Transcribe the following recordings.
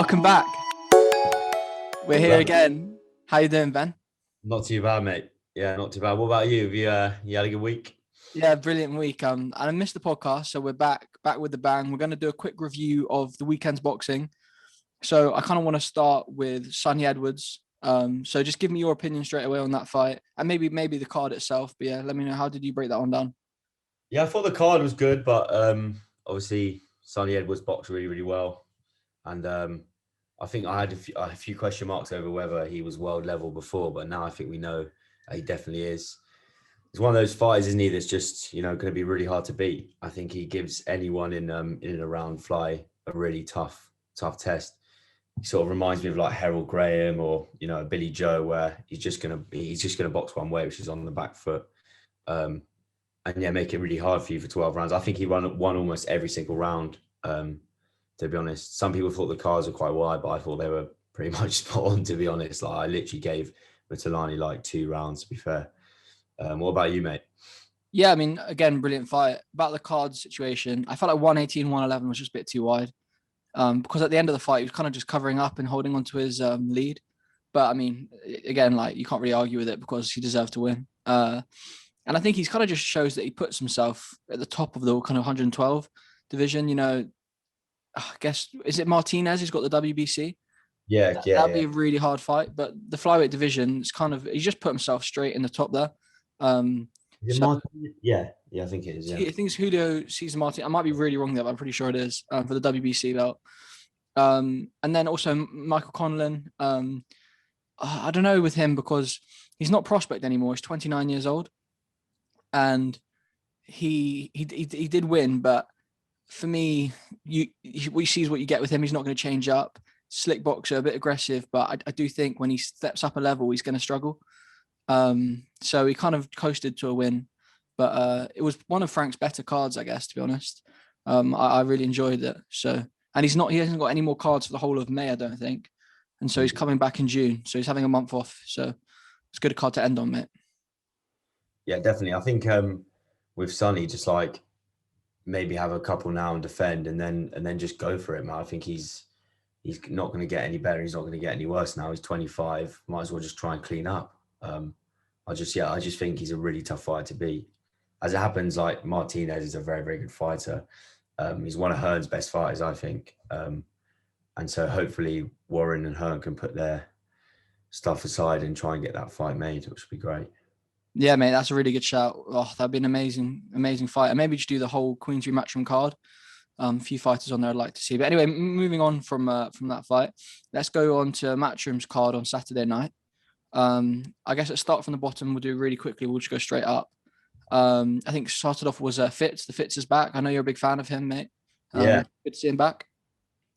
Welcome back. We're here again. How you doing, Ben? Not too bad, mate. Yeah, not too bad. What about you? Have you had a good week? Yeah, brilliant week. And I missed the podcast, so we're back with the bang. We're going to do a quick review of the weekend's boxing. So I kind of want to start with Sonny Edwards. So just give me your opinion straight away on that fight, and maybe the card itself. But yeah, let me know, how did you break that one down? Yeah, I thought the card was good, but obviously Sonny Edwards boxed really, really well, and I think I had a few question marks over whether he was world level before, but now I think we know that he definitely is. He's one of those fighters, isn't he? That's just going to be really hard to beat. I think he gives anyone in and around Fly a really tough test. He sort of reminds me of like Harold Graham or Billy Joe, where he's just gonna box one way, which is on the back foot, and yeah, make it really hard for you for 12 rounds. I think he won almost every single round. To be honest, some people thought the cards were quite wide, but I thought they were pretty much spot on. To be honest, like I literally gave Mutulani like 2 rounds. To be fair, what about you, mate? Yeah, I mean, again, brilliant fight. About the card situation, I felt like 118, 111 was just a bit too wide. Because at the end of the fight, he was kind of just covering up and holding onto his lead. But I mean, again, like you can't really argue with it because he deserved to win. And I think he's kind of just shows that he puts himself at the top of the kind of 112 division. I guess, is it Martinez who's got the WBC? Yeah, That'd be a really hard fight. But the flyweight division is kind of, he's just put himself straight in the top there. So yeah, I think it is. Yeah, I think it's Julio Cesar Martin. I might be really wrong there, but I'm pretty sure it is, for the WBC belt. And then also Michael Conlan. I don't know with him because he's not prospect anymore. He's 29 years old, and he did win. But for me, we sees what you get with him. He's not going to change up. Slick boxer, a bit aggressive, but I do think when he steps up a level, he's going to struggle. So he kind of coasted to a win, but it was one of Frank's better cards, I guess, to be honest. I really enjoyed it. So, and he hasn't got any more cards for the whole of May, I don't think. And so he's coming back in June. So he's having a month off. So it's a good card to end on, mate. Yeah, definitely. I think with Sonny, just like maybe have a couple now and defend, and then just go for it, man. I think he's not going to get any better. He's not going to get any worse now. He's 25. Might as well just try and clean up. I just think he's a really tough fighter to beat. As it happens, like Martinez is a very, very good fighter. He's one of Hearn's best fighters, I think. And so hopefully Warren and Hearn can put their stuff aside and try and get that fight made, which would be great. Yeah, mate, that's a really good shout. Oh, that'd be an amazing fight. And maybe just do the whole Queensberry Matchroom card. A few fighters on there I'd like to see. But anyway, moving on from that fight, let's go on to Matchroom's card on Saturday night. I guess let's start from the bottom. We'll do it really quickly. We'll just go straight up. I think started off was Fitz. The Fitz is back. I know you're a big fan of him, mate. Yeah. Good to see him back.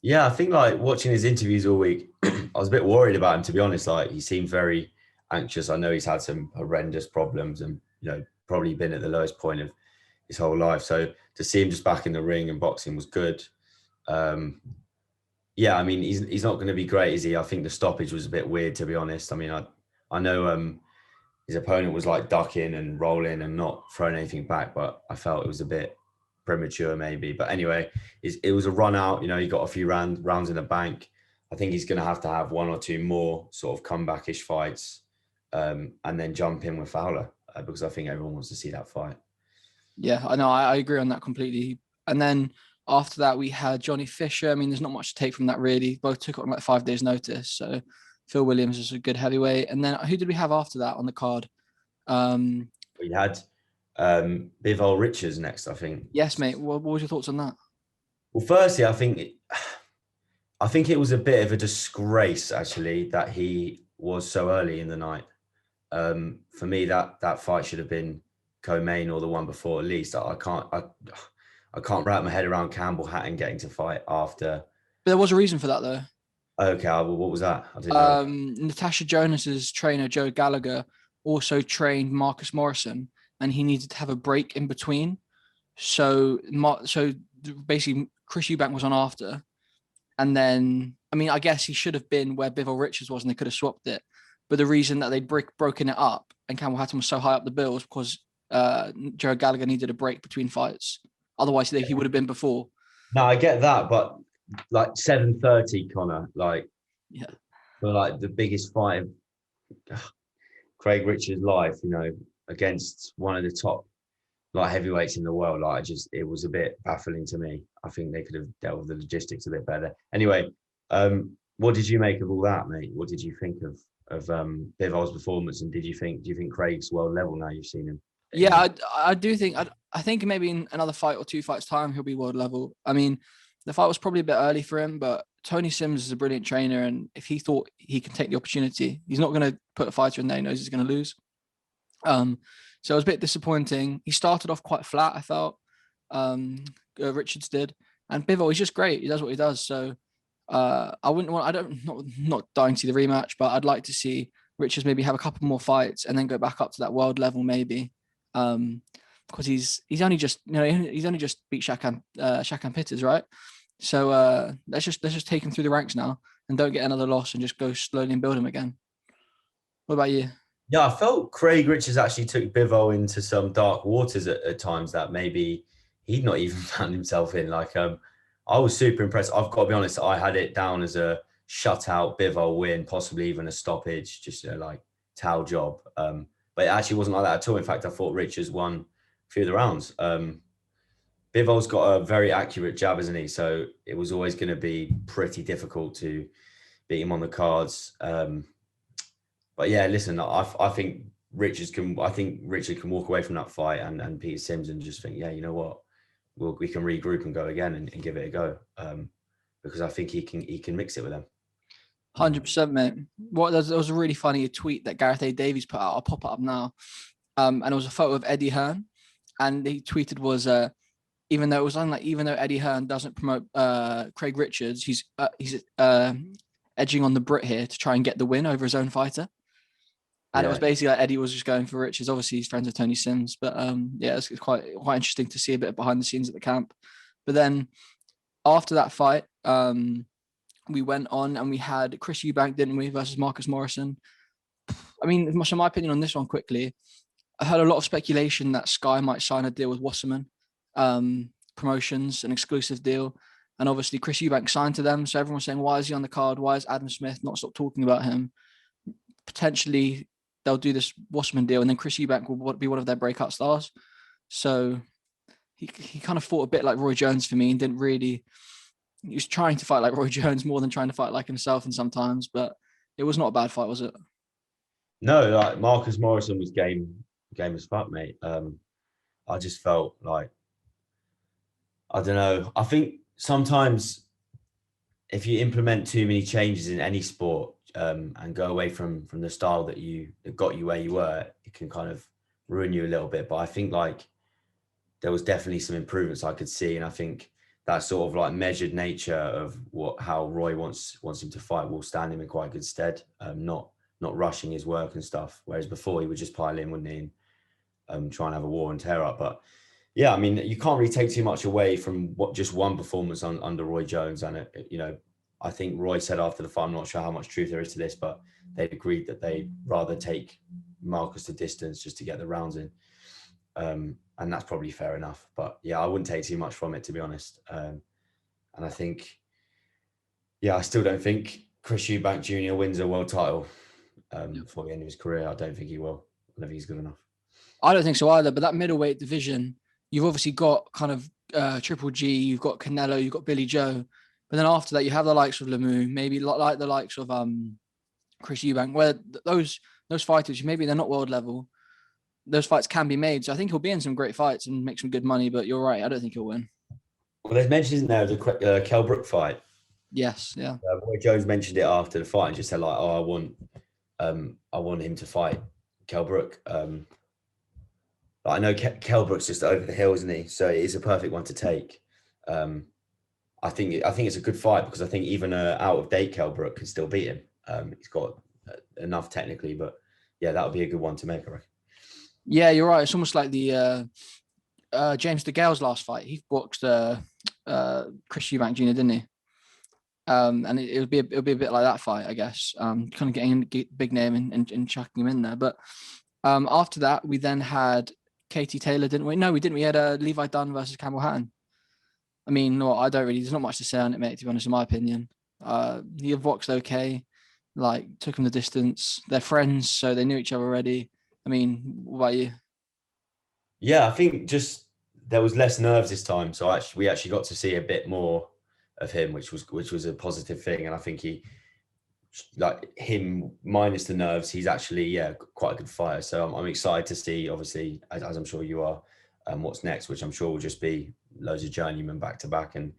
Yeah, I think like watching his interviews all week, I was a bit worried about him, to be honest. Like he seemed very anxious. I know he's had some horrendous problems and, probably been at the lowest point of his whole life. So to see him just back in the ring and boxing was good. Yeah, I mean, he's not going to be great, is he? I think the stoppage was a bit weird, to be honest. I mean, I know his opponent was like ducking and rolling and not throwing anything back, but I felt it was a bit premature maybe. But anyway, it was a run out. He got a few rounds in the bank. I think he's going to have one or two more sort of comeback-ish fights and then jump in with Fowler because I think everyone wants to see that fight. Yeah, I know. I agree on that completely. And then after that, we had Johnny Fisher. I mean, there's not much to take from that, really. Both took it on like 5 days' notice. So Phil Williams is a good heavyweight. And then who did we have after that on the card? We had Bivol Richards next, I think. Yes, mate. What was your thoughts on that? Well, firstly, I think it was a bit of a disgrace, actually, that he was so early in the night. For me, that fight should have been co-main or the one before at least. I can't wrap my head around Campbell Hatton getting to fight after. But there was a reason for that, though. Okay, well, what was that? I didn't know. Natasha Jonas's trainer, Joe Gallagher, also trained Marcus Morrison, and he needed to have a break in between. So basically, Chris Eubank was on after. And then, I mean, I guess he should have been where Bivol Richards was, and they could have swapped it. But the reason that they'd broken it up and Campbell Hatton was so high up the bill was because Joe Gallagher needed a break between fights. Otherwise, he would have been before. No, I get that, but like 7:30, Connor, like Yeah. for like the biggest fight of Craig Richards' life, you know, against one of the top like heavyweights in the world. Like, it was a bit baffling to me. I think they could have dealt with the logistics a bit better. Anyway, what did you make of all that, mate? What did you think of Bivol's performance, and do you think Craig's world level now you've seen him? Yeah, I do think I think maybe in another fight or two fights time he'll be world level. I mean, the fight was probably a bit early for him, but Tony Sims is a brilliant trainer, and if he thought he can take the opportunity, he's not going to put a fighter in there he knows he's going to lose. So it was a bit disappointing. He started off quite flat, I felt. Richards did, and Bivol, he's just great. He does what he does. So I wouldn't want. I don't not dying to see the rematch, but I'd like to see Richards maybe have a couple more fights and then go back up to that world level maybe. Because he's only just he's only just beat Shakan Pitters, right? So let's just take him through the ranks now and don't get another loss and just go slowly and build him again. What about you? Yeah, I felt Craig Richards actually took Bivol into some dark waters at times that maybe he'd not even found himself in. Like, I was super impressed. I've got to be honest, I had it down as a shutout Bivol win, possibly even a stoppage, just like towel job. But it actually wasn't like that at all. In fact, I thought Richards won a few of the rounds. Bivol's got a very accurate jab, isn't he? So it was always going to be pretty difficult to beat him on the cards. But yeah, listen, I think Richard can walk away from that fight and Peter Sims and just think, yeah, you know what, we can regroup and go again and give it a go, because I think he can mix it with them. 100%, mate. There was a really funny tweet that Gareth A. Davies put out. I'll pop it up now, and it was a photo of Eddie Hearn, and he tweeted was even though Eddie Hearn doesn't promote Craig Richards, he's edging on the Brit here to try and get the win over his own fighter. And it was basically like Eddie was just going for Richards. Obviously, he's friends with Tony Sims, but yeah, it's quite interesting to see a bit behind the scenes at the camp. But then after that fight, we went on and we had Chris Eubank, didn't we, versus Marcus Morrison. I mean, so my opinion on this one quickly, I heard a lot of speculation that Sky might sign a deal with Wasserman Promotions, an exclusive deal. And obviously, Chris Eubank signed to them. So everyone's saying, why is he on the card? Why is Adam Smith not stop talking about him? Potentially, they'll do this Wasserman deal, and then Chris Eubank will be one of their breakout stars. So he kind of fought a bit like Roy Jones for me, and didn't really. He was trying to fight like Roy Jones more than trying to fight like himself, and sometimes, but it was not a bad fight, was it? No, like Marcus Morrison was game as fuck, mate. I just felt like, I don't know. I think sometimes if you implement too many changes in any sport, and go away from the style that got you where you were, it can kind of ruin you a little bit. But I think like there was definitely some improvements I could see, and I think that sort of like measured nature of how Roy wants him to fight will stand him in quite good stead. Not rushing his work and stuff. Whereas before he would just pile in, wouldn't he, and try and have a war and tear up. But yeah, I mean, you can't really take too much away from just one performance under Roy Jones, and I think Roy said after the fight, I'm not sure how much truth there is to this, but they'd agreed that they'd rather take Marcus to distance just to get the rounds in. And that's probably fair enough. But yeah, I wouldn't take too much from it, to be honest. And I think, yeah, I still don't think Chris Eubank Jr. wins a world title before the end of his career. I don't think he will. I don't think he's good enough. I don't think so either. But that middleweight division, you've obviously got kind of Triple G, you've got Canelo, you've got Billy Joe. But then after that, you have the likes of Lemieux, maybe like the likes of Chris Eubank, where those fighters, maybe they're not world level. Those fights can be made. So I think he'll be in some great fights and make some good money. But you're right, I don't think he'll win. Well, there's mentions in there of the Kell Brook fight. Yes, yeah. Roy Jones mentioned it after the fight and just said like, "Oh, I want him to fight Kell Brook." I know Kell Brook's just over the hill, isn't he? So it is a perfect one to take. I think it's a good fight because I think even out of date Kell Brook can still beat him. He's got enough technically, but yeah, that would be a good one to make, I reckon. Yeah, you're right. It's almost like the James DeGale's last fight. He boxed Chris Eubank Jr., didn't he? And it'll be a bit like that fight, I guess. Kind of getting a big name and chucking him in there. But after that, we then had Katie Taylor, didn't we? No, we didn't. We had Levi Dunn versus Campbell Hatton. I mean, no, I don't really. There's not much to say on it, mate. To be honest, in my opinion, he boxed okay. Like took him the distance. They're friends, so they knew each other already. I mean, what about you? Yeah, I think just there was less nerves this time, so we actually got to see a bit more of him, which was a positive thing. And I think he, like him minus the nerves, he's actually quite a good fighter. So I'm excited to see, obviously, as I'm sure you are, what's next, which I'm sure will just be loads of journeymen back to back and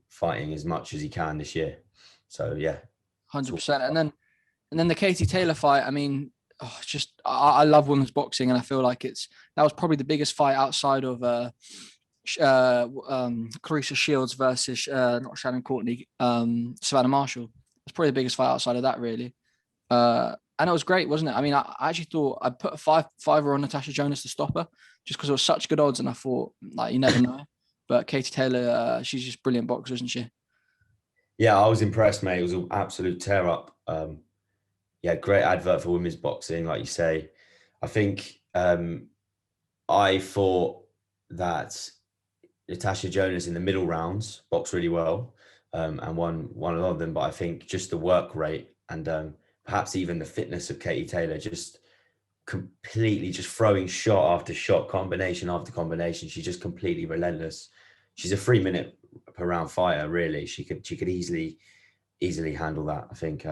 fighting as much as he can this year. So yeah, it's all 100%. And then the Katie Taylor fight. I mean, it's just I love women's boxing, and I feel like that was probably the biggest fight outside of Clarissa Shields versus not Shannon Courtney, Savannah Marshall. It's probably the biggest fight outside of that, really. And it was great, wasn't it? I mean, I actually thought I'd put a fiver on Natasha Jonas to stop her, just because it was such good odds, and I thought, like, you never know. But Katie Taylor, she's just brilliant boxer, isn't she? Yeah, I was impressed, mate. It was an absolute tear up. Yeah, great advert for women's boxing, like you say. I think I thought that Natasha Jonas in the middle rounds boxed really well, and won one of them. But I think just the work rate and perhaps even the fitness of Katie Taylor, just completely just throwing shot after shot, combination after combination. She's just completely relentless. She's a 3 minute per round fighter, really. She could easily handle that. I think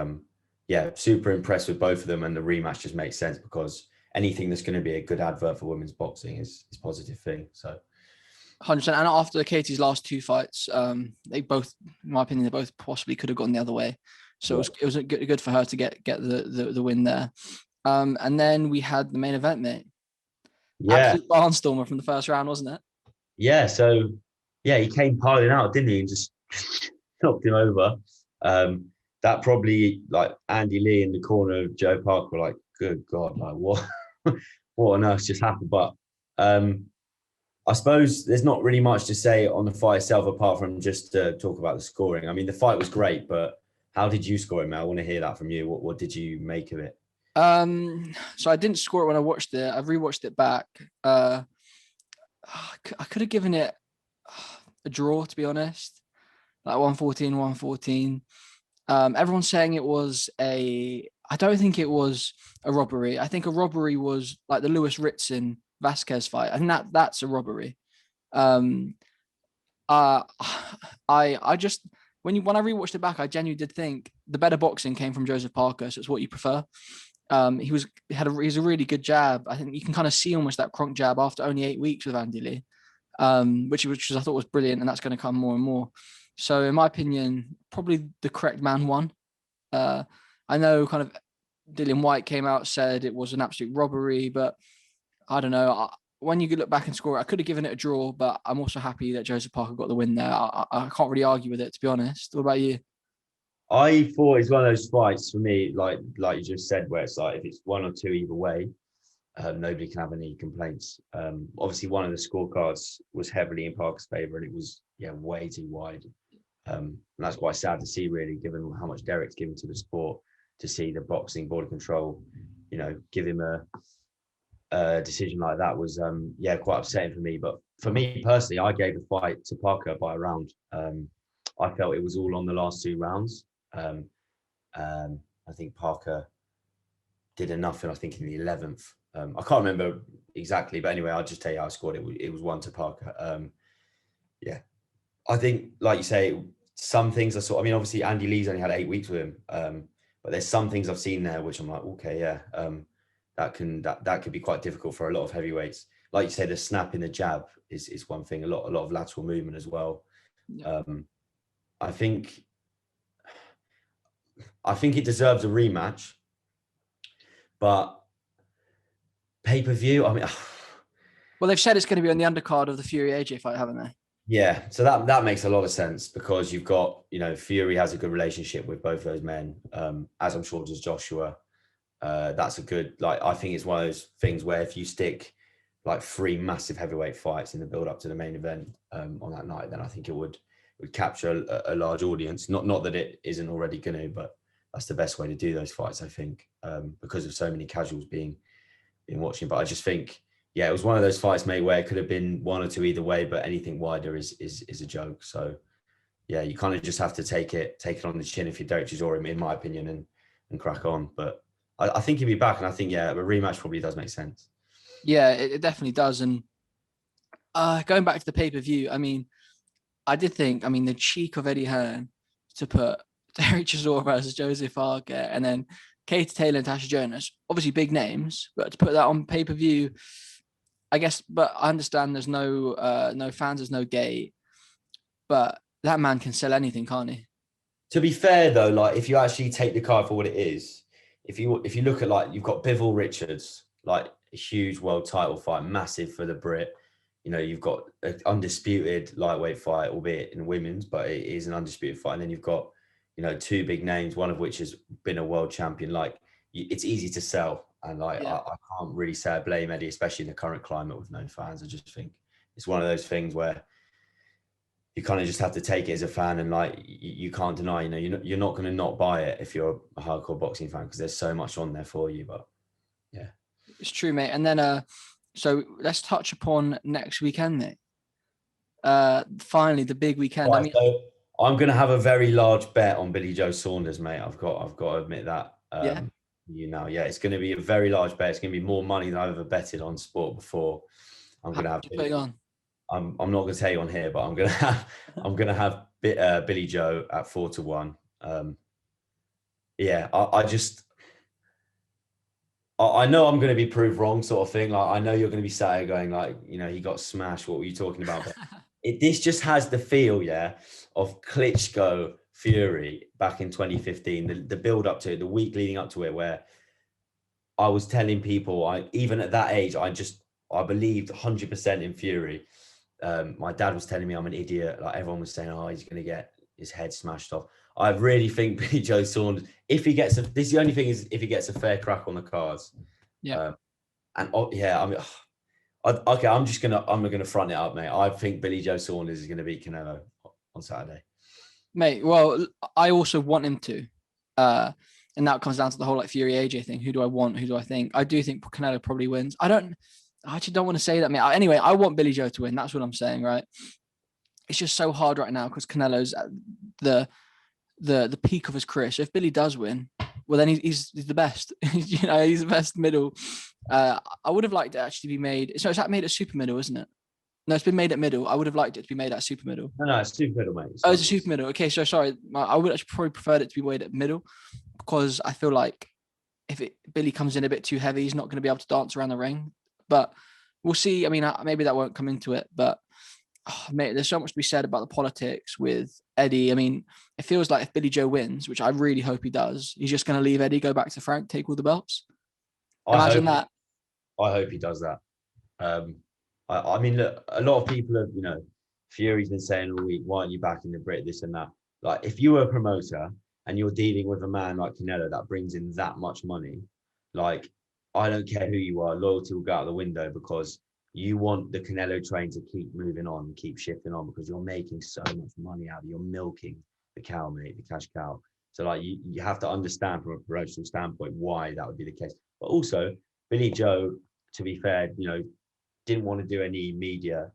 yeah, super impressed with both of them, and the rematch just makes sense because anything that's going to be a good advert for women's boxing is a positive thing. So 100%. And after Katie's last two fights, they both, in my opinion, they both possibly could have gone the other way. So it was good for her to get the win there. And then we had the main event, mate. yeah, Absolute barnstormer from the first round, wasn't it? yeah. So yeah, he came piling out, didn't he, and just knocked him over. That probably, like, Andy Lee in the corner of Joe Parker were like, good God, like what what on earth just happened? But I suppose there's not really much to say on the fight itself apart from just talk about the scoring. I mean, the fight was great, but how did you score it, Mel? I want to hear that from you. What did you make of it? So I didn't score it when I watched it. I've rewatched it back. I could have given it a draw, to be honest. Like 114, 114. Everyone's saying it was I don't think it was a robbery. I think a robbery was like the Lewis Ritson Vasquez fight. I think that's a robbery. Um, uh, I just when I rewatched it back, I genuinely did think the better boxing came from Joseph Parker. So it's what you prefer. He's a really good jab. I think you can kind of see almost that Kronk jab after only 8 weeks with Andy Lee, which I thought was brilliant, and that's going to come more and more. So in my opinion, probably the correct man won. I know kind of Dillian White came out, said it was an absolute robbery, but I don't know. When you look back and score it, I could have given it a draw, but I'm also happy that Joseph Parker got the win there. I can't really argue with it, to be honest. What about you? I thought it's one of those fights for me, like you just said, where it's like if it's one or two either way, nobody can have any complaints. Obviously, one of the scorecards was heavily in Parker's favour, and it was way too wide. And that's quite sad to see, really, given how much Derek's given to the sport. To see the boxing board of control, give him a decision like that was quite upsetting for me. But for me personally, I gave the fight to Parker by a round. I felt it was all on the last two rounds. I think Parker did enough, and I think in the 11th. I can't remember exactly, but anyway, I'll just tell you how I scored it. It was one to Parker. Yeah, I think, like you say, some things I saw. I mean, obviously Andy Lee's only had 8 weeks with him, but there's some things I've seen there which I'm like, okay, yeah, that could be quite difficult for a lot of heavyweights. Like you say, the snap in the jab is one thing. A lot of lateral movement as well. Yeah. I think it deserves a rematch, but pay-per-view, I mean, Well, they've said it's going to be on the undercard of the Fury AJ fight, haven't they? yeah, so that makes a lot of sense because you've got, Fury has a good relationship with both those men, as I'm sure does Joshua. That's a good, I think it's one of those things where if you stick like 3 massive heavyweight fights in the build up to the main event on that night, then I think it would capture a large audience. Not that it isn't already going to, but that's the best way to do those fights, I think, because of so many casuals being watching. But I just think yeah, it was one of those fights, mate, where it could have been one or two either way, but anything wider is a joke. So yeah, you kind of just have to take it on the chin if you're Derek Chisora, in my opinion, and crack on. But I think he'll be back, and I think a rematch probably does make sense. Yeah, it definitely does. And going back to the pay-per-view, I mean, I did think, I mean, the cheek of Eddie Hearn to put Derek Chisora versus Joseph Arquette and then Katie Taylor and Tasha Jonas, obviously big names, but to put that on pay-per-view, I guess, but I understand there's no fans, there's no gate, but that man can sell anything, can't he? To be fair though, like if you actually take the card for what it is, if you look at like you've got Bivol Richards, like a huge world title fight, massive for the Brit. You know, you've got an undisputed lightweight fight, albeit in women's, but it is an undisputed fight. And then you've got, two big names, one of which has been a world champion. Like it's easy to sell. And like, Yeah. I can't really say I blame Eddie, especially in the current climate with no fans. I just think it's one of those things where you kind of just have to take it as a fan, and like you can't deny, you're not going to not buy it if you're a hardcore boxing fan because there's so much on there for you. But yeah, It's true, mate. And then so let's touch upon next weekend, mate. Finally the big weekend. right, I mean, so I'm going to have a very large bet on Billy Joe Saunders, mate. I've got to admit that. yeah, Yeah, it's going to be a very large bet. It's going to be more money than I've ever betted on sport before. I'm how going to much have you putting on? I'm not going to tell you on here, but I'm going to have Billy Joe at 4-1. Yeah, I know I'm going to be proved wrong, sort of thing. Like I know you're going to be sat here going like, he got smashed. What were you talking about? But this just has the feel, yeah, of Klitschko Fury back in 2015. The build up to it, the week leading up to it, where I was telling people, even at that age, I believed 100% in Fury. My dad was telling me I'm an idiot. Like everyone was saying, oh, he's going to get his head smashed off. I really think Billy Joe Saunders, if he gets the only thing is if he gets a fair crack on the cards. Yeah. Yeah, I mean, okay, I'm gonna front it up, mate. I think Billy Joe Saunders is going to beat Canelo on Saturday. Mate, well, I also want him to. And that comes down to the whole like Fury AJ thing. Who do I want? Who do I think? I do think Canelo probably wins. I actually don't want to say that, mate. Anyway, I want Billy Joe to win. That's what I'm saying, right? It's just so hard right now because Canelo's at the peak of his career. So if Billy does win, well then he's the best. He's the best middle. I would have liked it actually to be made. So it's made at super middle, isn't it? No, it's been made at middle. I would have liked it to be made at super middle. No, it's super middle, mate. Oh, it's a super middle. Okay, so sorry. I would actually probably preferred it to be weighed at middle because I feel like if Billy comes in a bit too heavy, he's not going to be able to dance around the ring. But we'll see. I mean, maybe that won't come into it. But mate, there's so much to be said about the politics with Eddie. I mean, it feels like if Billy Joe wins, which I really hope he does, he's just going to leave Eddie, go back to Frank, take all the belts. Imagine that. I hope he does that. I mean, look, a lot of people have, Fury's been saying all week, why aren't you back in the Brit, this and that. Like, if you were a promoter and you're dealing with a man like Canelo that brings in that much money, like, I don't care who you are, loyalty will go out the window because you want the Canelo train to keep moving on, keep shifting on because you're making so much money out of it. You're milking the cow, mate, the cash cow. So, like, you have to understand from a promotional standpoint why that would be the case. But also, Billy Joe, to be fair, didn't want to do any media,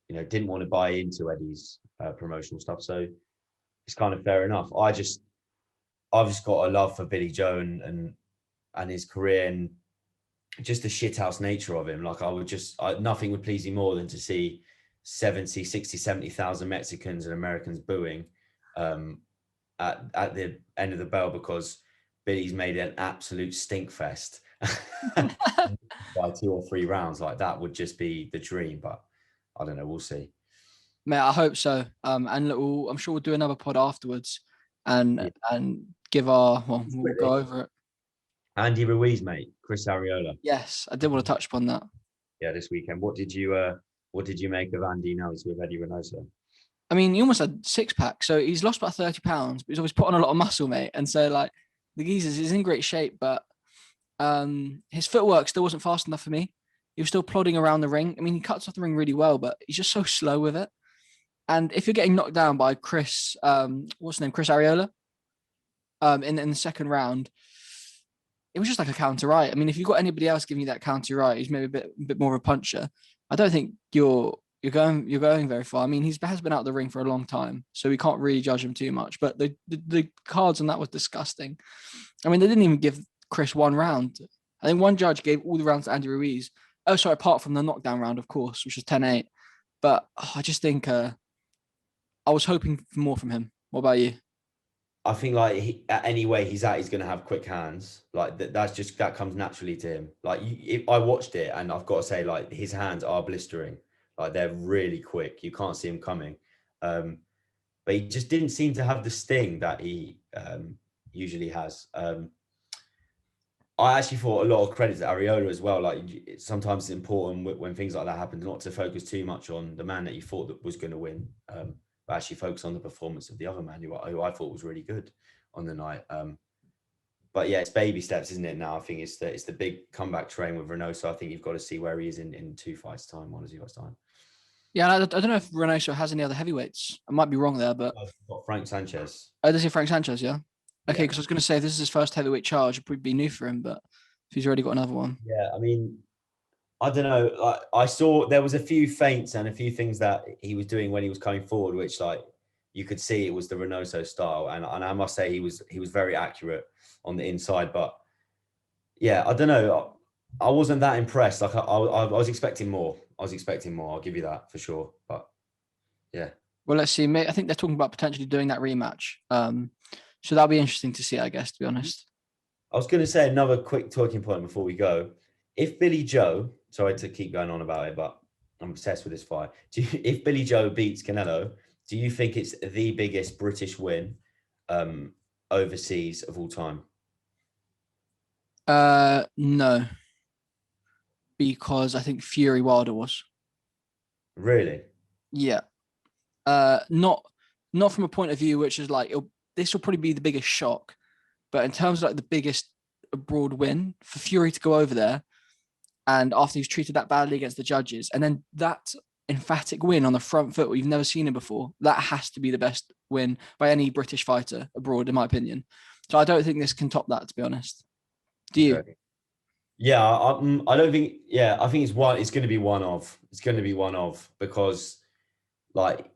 didn't want to buy into Eddie's promotional stuff. So it's kind of fair enough. I've just got a love for Billy Joe and his career and just the shithouse nature of him. Like nothing would please me more than to see 70, 60, 70,000 Mexicans and Americans booing at the end of the bell because Billy's made an absolute stink fest. By 2 or 3 rounds, like that would just be the dream. But I don't know, we'll see. Mate, I hope so. And look, I'm sure we'll do another pod afterwards and give we'll go over it. Andy Ruiz, mate, Chris Arreola. Yes, I did want to touch upon that. Yeah, this weekend. What did you make of Andy now he's with Eddie Reynoso? I mean, he almost had 6-pack, so he's lost about 30 pounds, but he's always put on a lot of muscle, mate. And so like the geezers is in great shape, but his footwork still wasn't fast enough for me. He was still plodding around the ring. I mean, he cuts off the ring really well, but he's just so slow with it. And if you're getting knocked down by Chris, what's his name, Chris Arreola, in the second round, it was just like a counter right. I mean, if you've got anybody else giving you that counter right, who's maybe a bit more of a puncher, I don't think you're going very far. I mean, has been out of the ring for a long time, so we can't really judge him too much. But the cards on that was disgusting. I mean, they didn't even give Chris one round. I think one judge gave all the rounds to Andy Ruiz. Oh, sorry, apart from the knockdown round, of course, which was 10-8. But I just think I was hoping for more from him. What about you? I think like any way he's at, he's going to have quick hands. Like that comes naturally to him. Like if I watched it, and I've got to say, like his hands are blistering. Like they're really quick. You can't see him coming. But he just didn't seem to have the sting that he usually has. I actually thought a lot of credit to Arreola as well. Like sometimes it's important when things like that happen, not to focus too much on the man that you thought that was going to win. But actually focus on the performance of the other man who I thought was really good on the night. But yeah, it's baby steps, isn't it? Now I think it's the big comeback train with Reynoso. I think you've got to see where he is in 2 fights time, 1 or 2 fights time. Yeah, I don't know if Reynoso has any other heavyweights. I might be wrong there, but I've got Frank Sanchez. oh, does he Frank Sanchez? Yeah. Okay, Yeah. because I was going to say if this is his first heavyweight charge, it'd probably be new for him. But if he's already got another one, Yeah, I mean, I don't know. Like, I saw there was a few feints and a few things that he was doing when he was coming forward, which like you could see it was the Reynoso style, and I must say he was very accurate on the inside. But yeah, I don't know. I wasn't that impressed. Like I was expecting more. I'll give you that for sure. But yeah. Well, let's see. I think they're talking about potentially doing that rematch. So that'll be interesting to see, I guess, to be honest. I was going to say another quick talking point before we go. If Billy Joe, sorry to keep going on about it, but I'm obsessed with this fight. If Billy Joe beats Canelo, do you think it's the biggest British win overseas of all time? No, because I think Fury Wilder was. Really? Yeah. Not from a point of view which is like this will probably be the biggest shock, but in terms of like the biggest abroad win for Fury to go over there, and after he's treated that badly against the judges, and then that emphatic win on the front foot where you've never seen it before, that has to be the best win by any British fighter abroad, in my opinion. So I don't think this can top that, to be honest. Do you? Okay. Yeah, I don't think. Yeah, I think it's one. It's going to be one of. It's going to be one of because, like,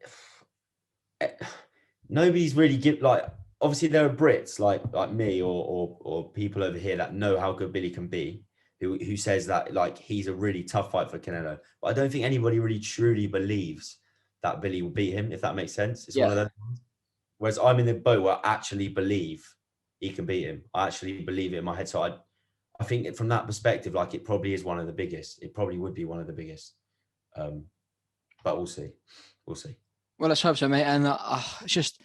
nobody's really like. Obviously, there are Brits like me or people over here that know how good Billy can be, who says that like he's a really tough fight for Canelo. But I don't think anybody really truly believes that Billy will beat him. If that makes sense, it's one of those ones. Whereas I'm in the boat where I actually believe he can beat him. I actually believe it in my head. So I think from that perspective, like it probably is one of the biggest. It probably would be one of the biggest. But we'll see. We'll see. Well, let's hope so, mate. And it's just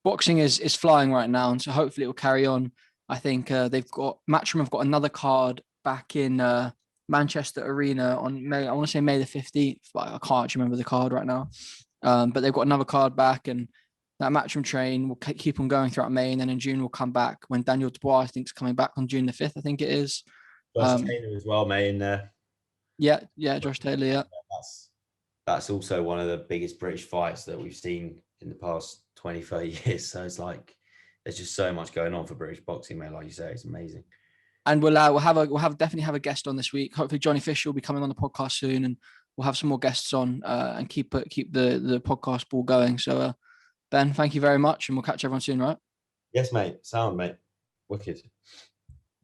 boxing is flying right now, and so hopefully it will carry on. I think they've got Matchroom have got another card back in Manchester Arena on May. I want to say May the 15th, but I can't actually remember the card right now. But they've got another card back, and that Matchroom train will keep on going throughout May, and then in June we'll come back when Daniel Dubois, I think, is coming back on June the 5th. I think it is. Josh Taylor as well, mate, in there. Yeah, Josh Taylor. Yeah, that's also one of the biggest British fights that we've seen in the past 20, 30 years. So it's like there's just so much going on for British boxing, mate. Like you say, it's amazing. And we'll definitely have a guest on this week. Hopefully, Johnny Fisher will be coming on the podcast soon, and we'll have some more guests on and keep the podcast ball going. So, Ben, thank you very much, and we'll catch everyone soon, right? Yes, mate. Sound, mate. Wicked.